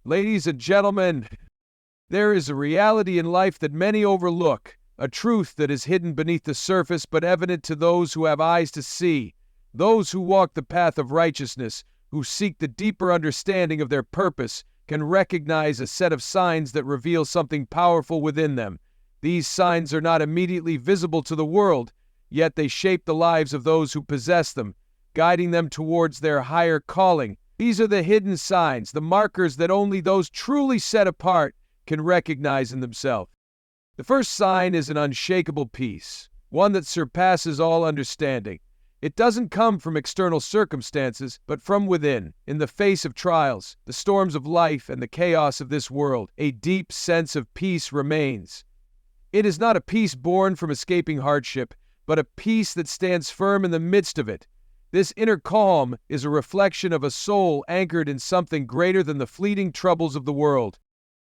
Ladies and gentlemen, there is a reality in life that many overlook, a truth that is hidden beneath the surface but evident to those who have eyes to see, those who walk the path of righteousness, who seek the deeper understanding of their purpose, can recognize a set of signs that reveal something powerful within them. These signs are not immediately visible to the world, yet they shape the lives of those who possess them, guiding them towards their higher calling. These are the hidden signs, the markers that only those truly set apart can recognize in themselves. The first sign is an unshakable peace, one that surpasses all understanding. It doesn't come from external circumstances, but from within. In the face of trials, the storms of life, and the chaos of this world, a deep sense of peace remains. It is not a peace born from escaping hardship, but a peace that stands firm in the midst of it. This inner calm is a reflection of a soul anchored in something greater than the fleeting troubles of the world.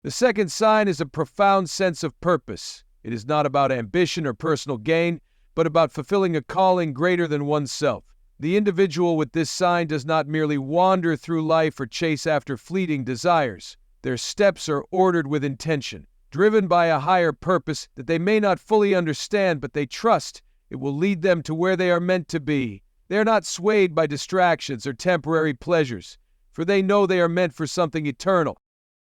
The second sign is a profound sense of purpose. It is not about ambition or personal gain, but about fulfilling a calling greater than oneself. The individual with this sign does not merely wander through life or chase after fleeting desires. Their steps are ordered with intention, driven by a higher purpose that they may not fully understand, but they trust it will lead them to where they are meant to be. They are not swayed by distractions or temporary pleasures, for they know they are meant for something eternal.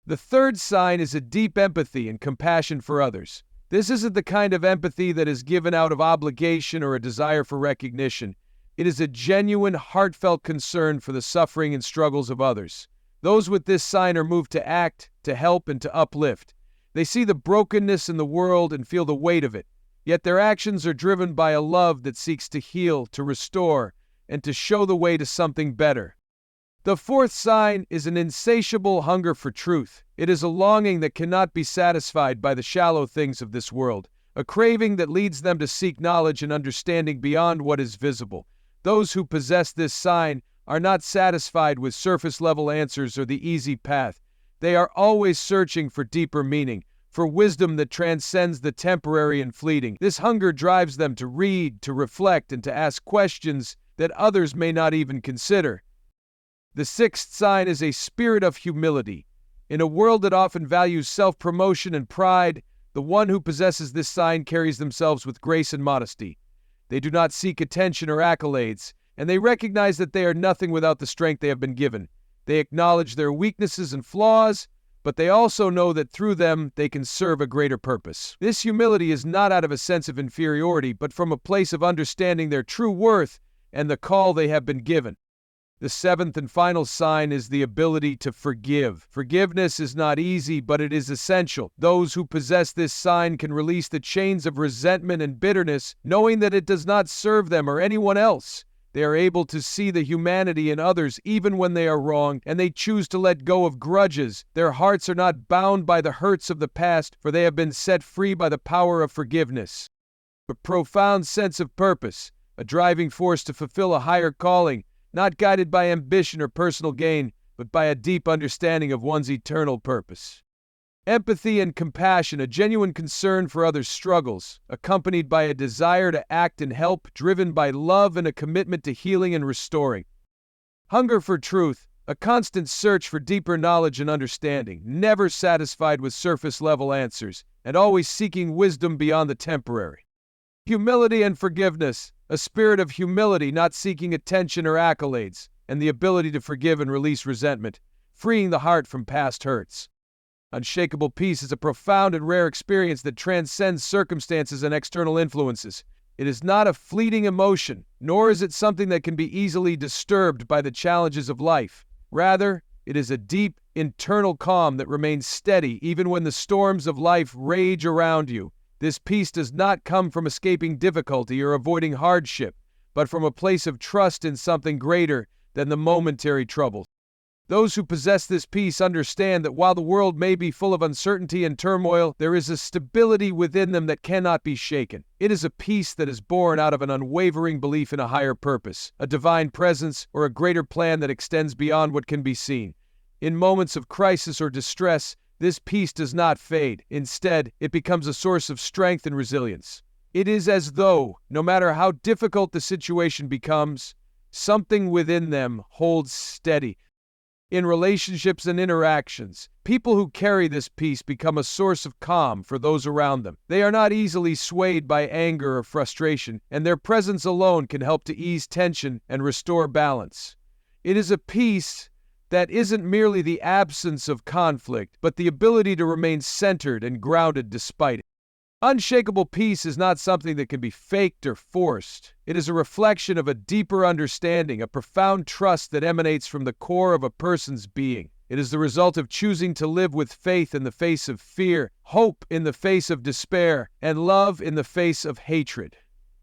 The third sign is a deep empathy and compassion for others. This isn't the kind of empathy that is given out of obligation or a desire for recognition. It is a genuine, heartfelt concern for the suffering and struggles of others. Those with this sign are moved to act, to help, and to uplift. They see the brokenness in the world and feel the weight of it, yet their actions are driven by a love that seeks to heal, to restore, and to show the way to something better. The fourth sign is an insatiable hunger for truth. It is a longing that cannot be satisfied by the shallow things of this world, a craving that leads them to seek knowledge and understanding beyond what is visible. Those who possess this sign are not satisfied with surface-level answers or the easy path. They are always searching for deeper meaning, for wisdom that transcends the temporary and fleeting. This hunger drives them to read, to reflect, and to ask questions that others may not even consider. The sixth sign is a spirit of humility. In a world that often values self-promotion and pride, the one who possesses this sign carries themselves with grace and modesty. They do not seek attention or accolades, and they recognize that they are nothing without the strength they have been given. They acknowledge their weaknesses and flaws, but they also know that through them they can serve a greater purpose. This humility is not out of a sense of inferiority, but from a place of understanding their true worth and the call they have been given. The seventh and final sign is the ability to forgive. Forgiveness is not easy, but it is essential. Those who possess this sign can release the chains of resentment and bitterness, knowing that it does not serve them or anyone else. They are able to see the humanity in others even when they are wrong, and they choose to let go of grudges. Their hearts are not bound by the hurts of the past, for they have been set free by the power of forgiveness. A profound sense of purpose, a driving force to fulfill a higher calling, not guided by ambition or personal gain, but by a deep understanding of one's eternal purpose. Empathy and compassion, a genuine concern for others' struggles, accompanied by a desire to act and help, driven by love and a commitment to healing and restoring. Hunger for truth, a constant search for deeper knowledge and understanding, never satisfied with surface-level answers, and always seeking wisdom beyond the temporary. Humility and forgiveness, a spirit of humility, not seeking attention or accolades, and the ability to forgive and release resentment, freeing the heart from past hurts. Unshakable peace is a profound and rare experience that transcends circumstances and external influences. It is not a fleeting emotion, nor is it something that can be easily disturbed by the challenges of life. Rather, it is a deep, internal calm that remains steady even when the storms of life rage around you. This peace does not come from escaping difficulty or avoiding hardship, but from a place of trust in something greater than the momentary troubles. Those who possess this peace understand that while the world may be full of uncertainty and turmoil, there is a stability within them that cannot be shaken. It is a peace that is born out of an unwavering belief in a higher purpose, a divine presence, or a greater plan that extends beyond what can be seen. In moments of crisis or distress, this peace does not fade. Instead, it becomes a source of strength and resilience. It is as though, no matter how difficult the situation becomes, something within them holds steady. in relationships and interactions. People who carry this peace become a source of calm for those around them. They are not easily swayed by anger or frustration, and their presence alone can help to ease tension and restore balance. It is a peace that isn't merely the absence of conflict, but the ability to remain centered and grounded despite it. Unshakable peace is not something that can be faked or forced. It is a reflection of a deeper understanding, a profound trust that emanates from the core of a person's being. It is the result of choosing to live with faith in the face of fear, hope in the face of despair, and love in the face of hatred.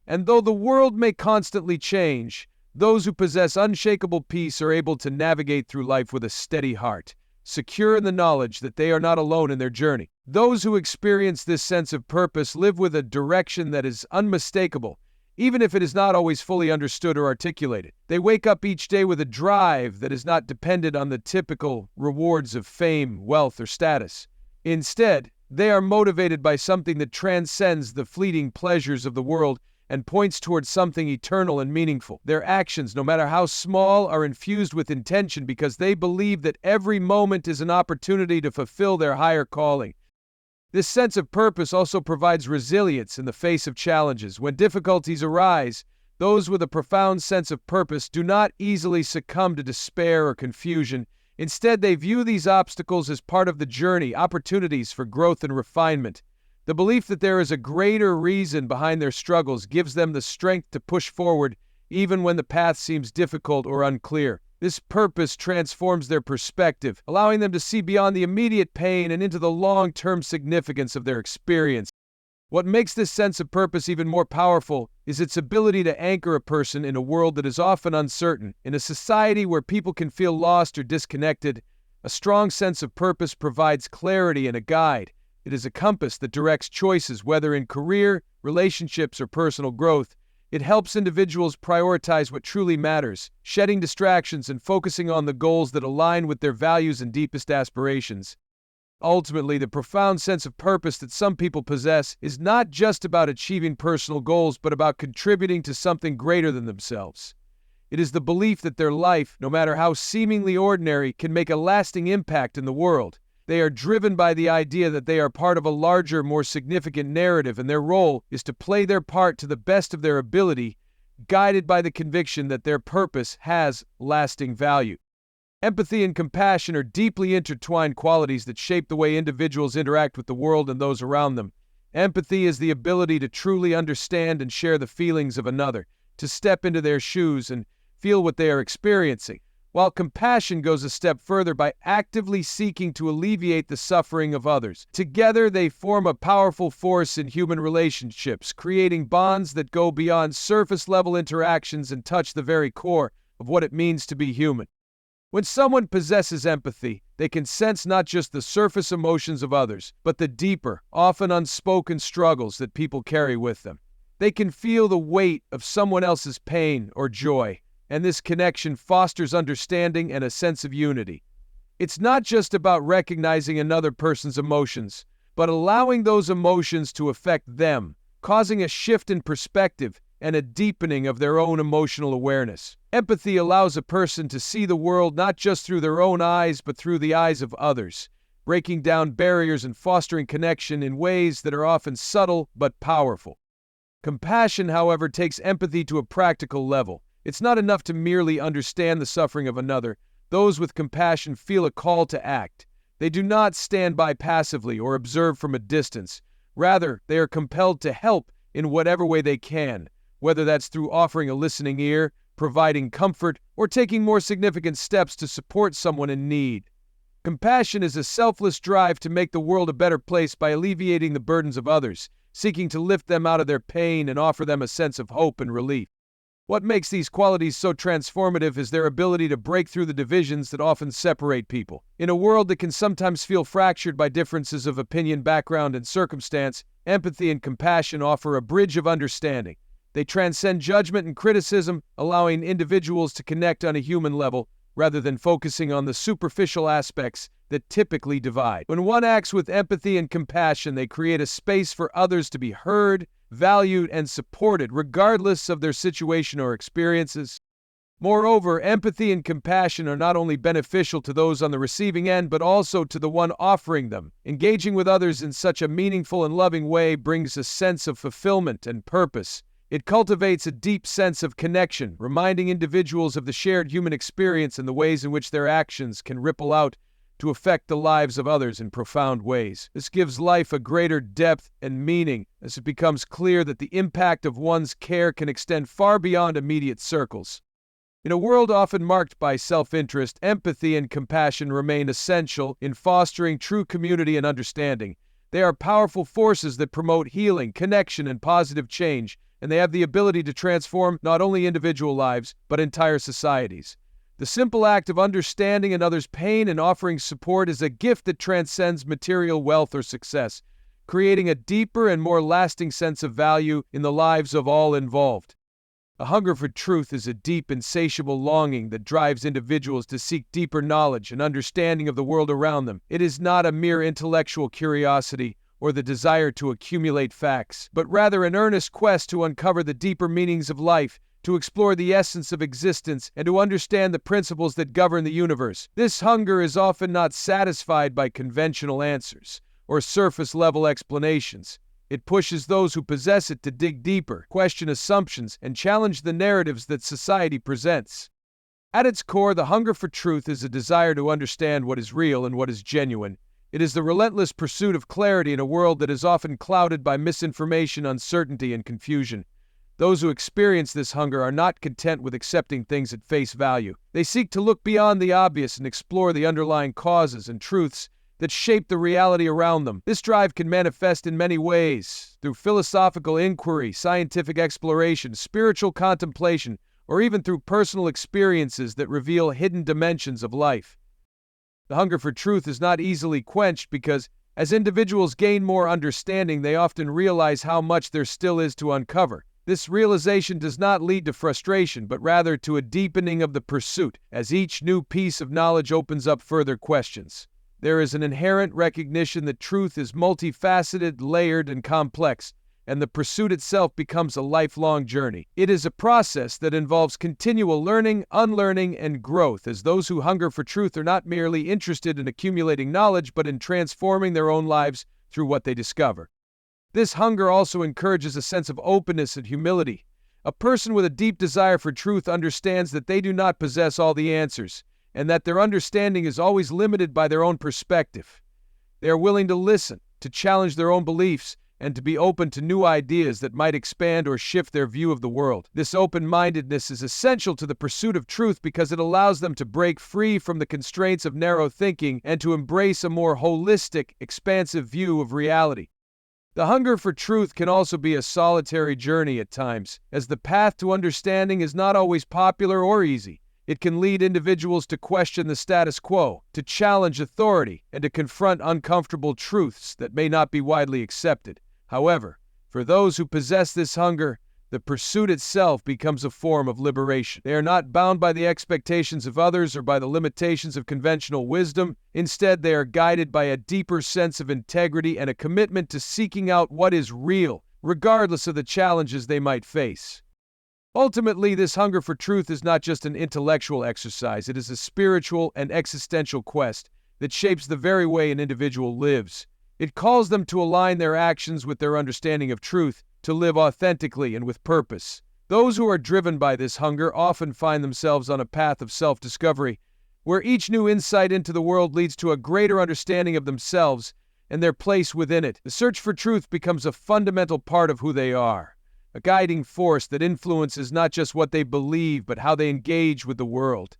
And though the world may constantly change, those who possess unshakable peace are able to navigate through life with a steady heart, secure in the knowledge that they are not alone in their journey. Those who experience this sense of purpose live with a direction that is unmistakable, even if it is not always fully understood or articulated. They wake up each day with a drive that is not dependent on the typical rewards of fame, wealth, or status. Instead, they are motivated by something that transcends the fleeting pleasures of the world and points towards something eternal and meaningful. Their actions, no matter how small, are infused with intention because they believe that every moment is an opportunity to fulfill their higher calling. This sense of purpose also provides resilience in the face of challenges. When difficulties arise, those with a profound sense of purpose do not easily succumb to despair or confusion. Instead, they view these obstacles as part of the journey, opportunities for growth and refinement. The belief that there is a greater reason behind their struggles gives them the strength to push forward even when the path seems difficult or unclear. This purpose transforms their perspective, allowing them to see beyond the immediate pain and into the long-term significance of their experience. What makes this sense of purpose even more powerful is its ability to anchor a person in a world that is often uncertain. In a society where people can feel lost or disconnected, a strong sense of purpose provides clarity and a guide. It is a compass that directs choices, whether in career, relationships, or personal growth. It helps individuals prioritize what truly matters, shedding distractions and focusing on the goals that align with their values and deepest aspirations. Ultimately, the profound sense of purpose that some people possess is not just about achieving personal goals, but about contributing to something greater than themselves. It is the belief that their life, no matter how seemingly ordinary, can make a lasting impact in the world. They are driven by the idea that they are part of a larger, more significant narrative, and their role is to play their part to the best of their ability, guided by the conviction that their purpose has lasting value. Empathy and compassion are deeply intertwined qualities that shape the way individuals interact with the world and those around them. Empathy is the ability to truly understand and share the feelings of another, to step into their shoes and feel what they are experiencing, while compassion goes a step further by actively seeking to alleviate the suffering of others. Together, they form a powerful force in human relationships, creating bonds that go beyond surface-level interactions and touch the very core of what it means to be human. When someone possesses empathy, they can sense not just the surface emotions of others, but the deeper, often unspoken struggles that people carry with them. They can feel the weight of someone else's pain or joy, and this connection fosters understanding and a sense of unity. It's not just about recognizing another person's emotions, but allowing those emotions to affect them, causing a shift in perspective and a deepening of their own emotional awareness. Empathy allows a person to see the world not just through their own eyes, but through the eyes of others, breaking down barriers and fostering connection in ways that are often subtle but powerful. Compassion, however, takes empathy to a practical level. It's not enough to merely understand the suffering of another. Those with compassion feel a call to act. They do not stand by passively or observe from a distance. Rather, they are compelled to help in whatever way they can, whether that's through offering a listening ear, providing comfort, or taking more significant steps to support someone in need. Compassion is a selfless drive to make the world a better place by alleviating the burdens of others, seeking to lift them out of their pain and offer them a sense of hope and relief. What makes these qualities so transformative is their ability to break through the divisions that often separate people. In a world that can sometimes feel fractured by differences of opinion, background, and circumstance, empathy and compassion offer a bridge of understanding. They transcend judgment and criticism, allowing individuals to connect on a human level rather than focusing on the superficial aspects that typically divide. When one acts with empathy and compassion, they create a space for others to be heard, valued, and supported, regardless of their situation or experiences. Moreover, empathy and compassion are not only beneficial to those on the receiving end, but also to the one offering them. Engaging with others in such a meaningful and loving way brings a sense of fulfillment and purpose. It cultivates a deep sense of connection, reminding individuals of the shared human experience and the ways in which their actions can ripple out to affect the lives of others in profound ways. This gives life a greater depth and meaning as it becomes clear that the impact of one's care can extend far beyond immediate circles. In a world often marked by self-interest, empathy and compassion remain essential in fostering true community and understanding. They are powerful forces that promote healing, connection, and positive change, and they have the ability to transform not only individual lives, but entire societies. The simple act of understanding another's pain and offering support is a gift that transcends material wealth or success, creating a deeper and more lasting sense of value in the lives of all involved. A hunger for truth is a deep, insatiable longing that drives individuals to seek deeper knowledge and understanding of the world around them. It is not a mere intellectual curiosity or the desire to accumulate facts, but rather an earnest quest to uncover the deeper meanings of life, to explore the essence of existence, and to understand the principles that govern the universe. This hunger is often not satisfied by conventional answers or surface-level explanations. It pushes those who possess it to dig deeper, question assumptions, and challenge the narratives that society presents. At its core, the hunger for truth is a desire to understand what is real and what is genuine. It is the relentless pursuit of clarity in a world that is often clouded by misinformation, uncertainty, and confusion. Those who experience this hunger are not content with accepting things at face value. They seek to look beyond the obvious and explore the underlying causes and truths that shape the reality around them. This drive can manifest in many ways, through philosophical inquiry, scientific exploration, spiritual contemplation, or even through personal experiences that reveal hidden dimensions of life. The hunger for truth is not easily quenched because, as individuals gain more understanding, they often realize how much there still is to uncover. This realization does not lead to frustration, but rather to a deepening of the pursuit, as each new piece of knowledge opens up further questions. There is an inherent recognition that truth is multifaceted, layered, and complex, and the pursuit itself becomes a lifelong journey. It is a process that involves continual learning, unlearning, and growth, as those who hunger for truth are not merely interested in accumulating knowledge, but in transforming their own lives through what they discover. This hunger also encourages a sense of openness and humility. A person with a deep desire for truth understands that they do not possess all the answers, and that their understanding is always limited by their own perspective. They are willing to listen, to challenge their own beliefs, and to be open to new ideas that might expand or shift their view of the world. This open-mindedness is essential to the pursuit of truth because it allows them to break free from the constraints of narrow thinking and to embrace a more holistic, expansive view of reality. The hunger for truth can also be a solitary journey at times, as the path to understanding is not always popular or easy. It can lead individuals to question the status quo, to challenge authority, and to confront uncomfortable truths that may not be widely accepted. However, for those who possess this hunger, the pursuit itself becomes a form of liberation. They are not bound by the expectations of others or by the limitations of conventional wisdom. Instead, they are guided by a deeper sense of integrity and a commitment to seeking out what is real, regardless of the challenges they might face. Ultimately, this hunger for truth is not just an intellectual exercise. It is a spiritual and existential quest that shapes the very way an individual lives. It calls them to align their actions with their understanding of truth, to live authentically and with purpose. Those who are driven by this hunger often find themselves on a path of self-discovery, where each new insight into the world leads to a greater understanding of themselves and their place within it. The search for truth becomes a fundamental part of who they are, a guiding force that influences not just what they believe, but how they engage with the world.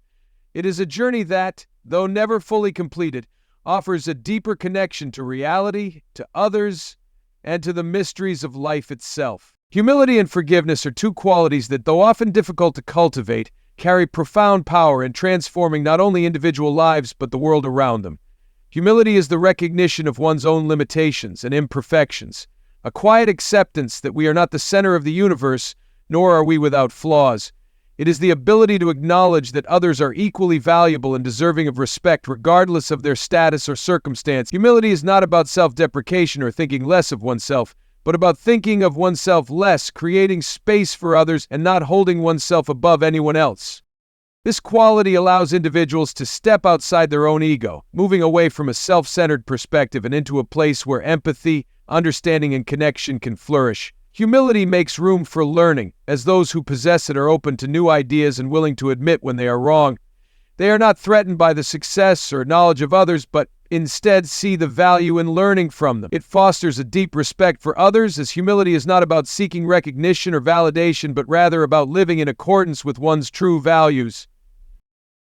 It is a journey that, though never fully completed, offers a deeper connection to reality, to others, and to the mysteries of life itself. Humility and forgiveness are two qualities that, though often difficult to cultivate, carry profound power in transforming not only individual lives, but the world around them. Humility is the recognition of one's own limitations and imperfections, a quiet acceptance that we are not the center of the universe, nor are we without flaws. It is the ability to acknowledge that others are equally valuable and deserving of respect regardless of their status or circumstance. Humility is not about self-deprecation or thinking less of oneself, but about thinking of oneself less, creating space for others, and not holding oneself above anyone else. This quality allows individuals to step outside their own ego, moving away from a self-centered perspective and into a place where empathy, understanding, and connection can flourish. Humility makes room for learning, as those who possess it are open to new ideas and willing to admit when they are wrong. They are not threatened by the success or knowledge of others, but instead see the value in learning from them. It fosters a deep respect for others, as humility is not about seeking recognition or validation, but rather about living in accordance with one's true values.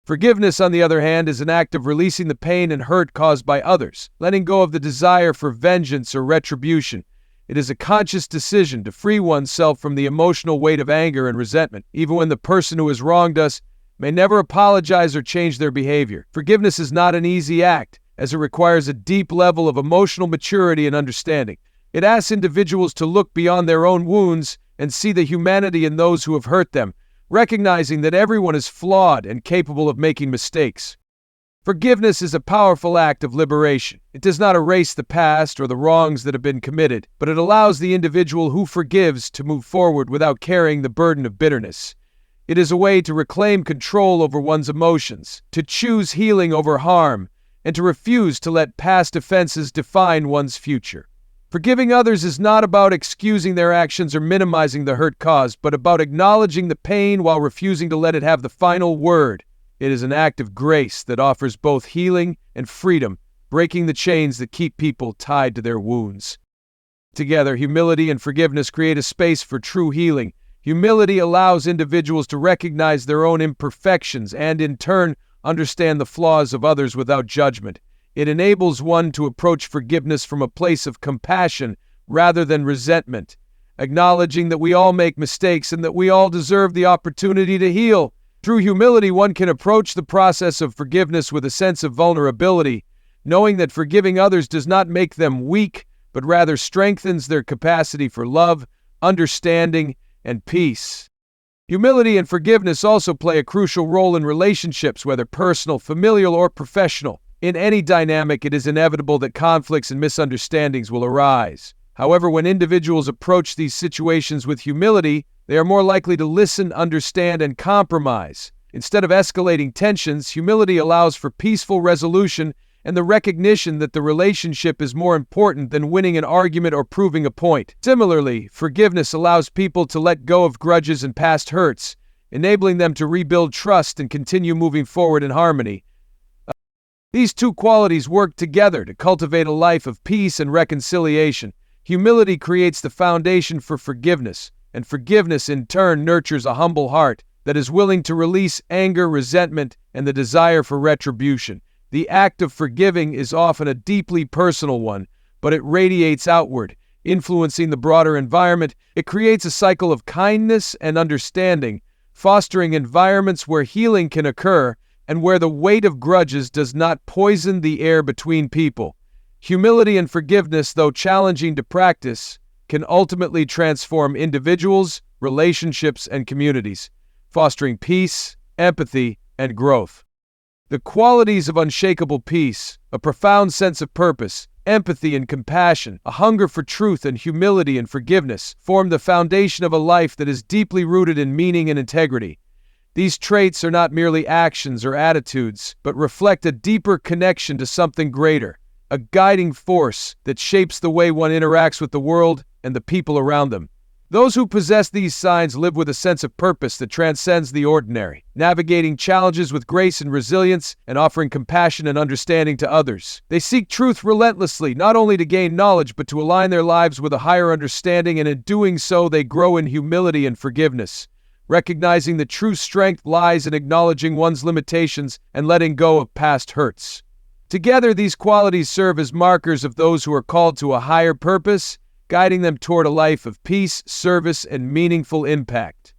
Forgiveness, on the other hand, is an act of releasing the pain and hurt caused by others, letting go of the desire for vengeance or retribution. It is a conscious decision to free oneself from the emotional weight of anger and resentment, even when the person who has wronged us may never apologize or change their behavior. Forgiveness is not an easy act, as it requires a deep level of emotional maturity and understanding. It asks individuals to look beyond their own wounds and see the humanity in those who have hurt them, recognizing that everyone is flawed and capable of making mistakes. Forgiveness is a powerful act of liberation. It does not erase the past or the wrongs that have been committed, but it allows the individual who forgives to move forward without carrying the burden of bitterness. It is a way to reclaim control over one's emotions, to choose healing over harm, and to refuse to let past offenses define one's future. Forgiving others is not about excusing their actions or minimizing the hurt caused, but about acknowledging the pain while refusing to let it have the final word. It is an act of grace that offers both healing and freedom, breaking the chains that keep people tied to their wounds. Together, humility and forgiveness create a space for true healing. Humility allows individuals to recognize their own imperfections and, in turn, understand the flaws of others without judgment. It enables one to approach forgiveness from a place of compassion rather than resentment, acknowledging that we all make mistakes and that we all deserve the opportunity to heal. Through humility, one can approach the process of forgiveness with a sense of vulnerability, knowing that forgiving others does not make them weak, but rather strengthens their capacity for love, understanding, and peace. Humility and forgiveness also play a crucial role in relationships, whether personal, familial, or professional. In any dynamic, it is inevitable that conflicts and misunderstandings will arise. However, when individuals approach these situations with humility, they are more likely to listen, understand, and compromise. Instead of escalating tensions, humility allows for peaceful resolution and the recognition that the relationship is more important than winning an argument or proving a point. Similarly, forgiveness allows people to let go of grudges and past hurts, enabling them to rebuild trust and continue moving forward in harmony. These two qualities work together to cultivate a life of peace and reconciliation. Humility creates the foundation for forgiveness, and forgiveness in turn nurtures a humble heart that is willing to release anger, resentment, and the desire for retribution. The act of forgiving is often a deeply personal one, but it radiates outward, influencing the broader environment. It creates a cycle of kindness and understanding, fostering environments where healing can occur and where the weight of grudges does not poison the air between people. Humility and forgiveness, though challenging to practice, can ultimately transform individuals, relationships, and communities, fostering peace, empathy, and growth. The qualities of unshakable peace, a profound sense of purpose, empathy and compassion, a hunger for truth, and humility and forgiveness form the foundation of a life that is deeply rooted in meaning and integrity. These traits are not merely actions or attitudes, but reflect a deeper connection to something greater, a guiding force that shapes the way one interacts with the world and the people around them. Those who possess these signs live with a sense of purpose that transcends the ordinary, navigating challenges with grace and resilience and offering compassion and understanding to others. They seek truth relentlessly, not only to gain knowledge, but to align their lives with a higher understanding, and in doing so, they grow in humility and forgiveness, recognizing that true strength lies in acknowledging one's limitations and letting go of past hurts. Together, these qualities serve as markers of those who are called to a higher purpose, guiding them toward a life of peace, service, and meaningful impact.